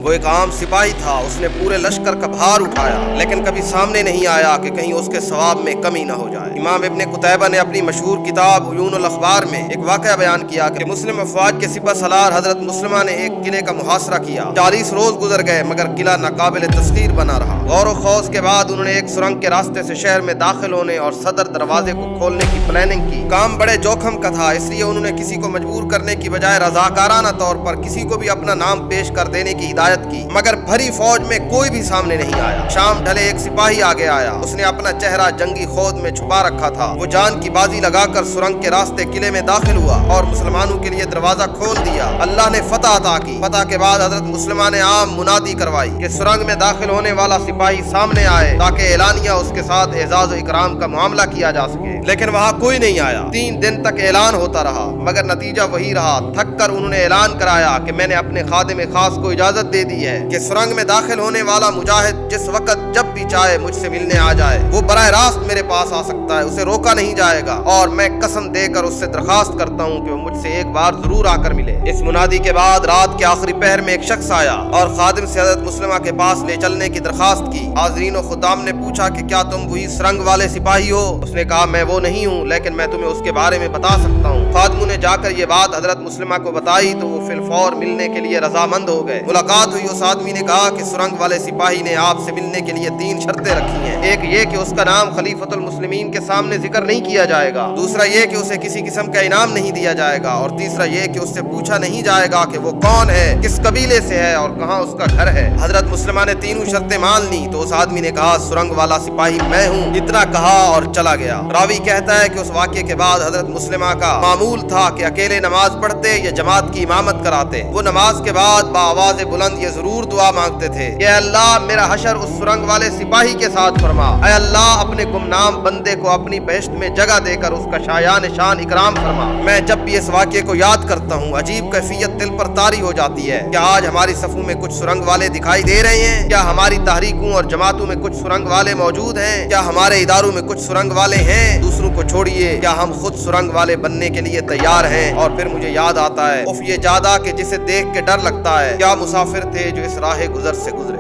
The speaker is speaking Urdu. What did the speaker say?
وہ ایک عام سپاہی تھا، اس نے پورے لشکر کا بھار اٹھایا، لیکن کبھی سامنے نہیں آیا کہ کہیں اس کے ثواب میں کمی نہ ہو جائے۔ امام ابن قتیبہ نے اپنی مشہور کتاب عیون الاخبار میں ایک واقعہ بیان کیا کہ مسلم افواج کے سپہ سالار حضرت مسلمہ نے ایک قلعے کا محاصرہ کیا۔ 40 روز گزر گئے مگر قلعہ ناقابل تسخیر بنا رہا۔ غور و خوض کے بعد انہوں نے ایک سرنگ کے راستے سے شہر میں داخل ہونے اور صدر دروازے کو کھولنے کی پلاننگ کی۔ کام بڑے جوخم کا تھا، اس لیے انہوں نے کسی کو مجبور کرنے کی بجائے رضاکارانہ طور پر کسی کو بھی اپنا نام پیش کر دینے کی ہدایت کی، مگر بھری فوج میں کوئی بھی سامنے نہیں آیا۔ شام ڈھلے ایک سپاہی آگے آیا، اس نے اپنا چہرہ جنگی خود میں چھپا رکھا تھا۔ وہ جان کی بازی لگا کر سرنگ کے راستے قلعے میں داخل ہوا اور مسلمانوں کے لیے دروازہ کھول دیا۔ اللہ نے فتح عطا کی۔ فتح کے بعد حضرت مسلمہ نے عام منادی کروائی کہ سرنگ میں داخل ہونے والا سپاہی سامنے آئے تاکہ اعلانیہ اس کے ساتھ اعزاز و اکرام کا معاملہ کیا جا سکے، لیکن وہاں کوئی نہیں آیا۔ 3 دن تک اعلان ہوتا رہا مگر نتیجہ وہی رہا۔ تھک کر انہوں نے اعلان کرایا کہ میں نے اپنے خادم خاص کو اجازت دے دی ہے کہ سرنگ میں داخل ہونے والا مجاہد جس وقت جب بھی چاہے مجھ سے ملنے آ جائے، وہ براہ راست میرے پاس آ سکتا ہے، اسے روکا نہیں جائے گا، اور میں قسم دے کر اس سے درخواست کرتا ہوں کہ وہ مجھ سے ایک بار ضرور آ کر ملے۔ اس منادی کے بعد رات کے آخری پہر میں ایک شخص آیا اور خادم سے حضرت مسلمہ کے پاس لے چلنے کی درخواست کی۔ حاضرین و خدام نے پوچھا کہ کیا تم وہی سرنگ والے سپاہی ہو؟ اس نے کہا میں وہ نہیں ہوں، لیکن میں تمہیں اس کے بارے میں بتا سکتا ہوں۔ خادموں نے جا کر یہ بات حضرت مسلمہ کو بتائی تو وہ فی الفور ملنے کے لیے رضامند ہو گئے۔ ملاقات ہوئی، اس آدمی نے کہا کہ سرنگ والے سپاہی نے آپ سے ملنے کے لیے 3 شرطیں رکھی ہیں۔ ایک یہ کہ اس کا نام خلیفۃ المسلمین کے سامنے ذکر نہیں کیا جائے گا، دوسرا یہ کہ اسے کسی قسم کا انعام نہیں دیا جائے گا، اور تیسرا یہ کہ اس سے پوچھا نہیں جائے گا کہ وہ کون ہے، کس قبیلے سے ہے اور کہاں اس کا گھر ہے۔ حضرت مسلمہ نے 3 شرطیں مان لی تو اس آدمی نے کہا سرنگ والا سپاہی میں ہوں، اتنا کہا اور چلا گیا۔ راوی کہتا ہے کہ اس واقعے کے بعد حضرت مسلمہ کا معمول تھا کہ اکیلے نماز پڑھتے یا جماعت کی امامت کراتے۔ وہ نماز کے بعد بآواز بلند یہ ضرور دعا مانگتے تھے کہ اے اللہ میرا حشر اس سرنگ والے سپاہی کے ساتھ فرما، اے اللہ اپنے گمنام بندے کو اپنی بہشت میں جگہ دے کر اس کا شایان شان اکرام فرما۔ میں جب بھی اس واقعے کو یاد کرتا ہوں عجیب کیفیت دل پر طاری ہو جاتی ہے۔ کیا آج ہماری صفوں میں کچھ سرنگ والے دکھائی دے رہے ہیں؟ کیا ہماری تحریکوں اور جماعتوں میں کچھ سرنگ والے موجود ہیں؟ کیا ہمارے اداروں میں کچھ سرنگ والے ہیں؟ دوسروں کو چھوڑیے، کیا ہم خود سرنگ والے بننے کے لیے تیار ہیں؟ اور پھر مجھے یاد آتا ہے اف یہ جادہ کہ جسے دیکھ کے ڈر لگتا ہے، کیا مسافر تھے جو اس راہ گزر سے گزرے۔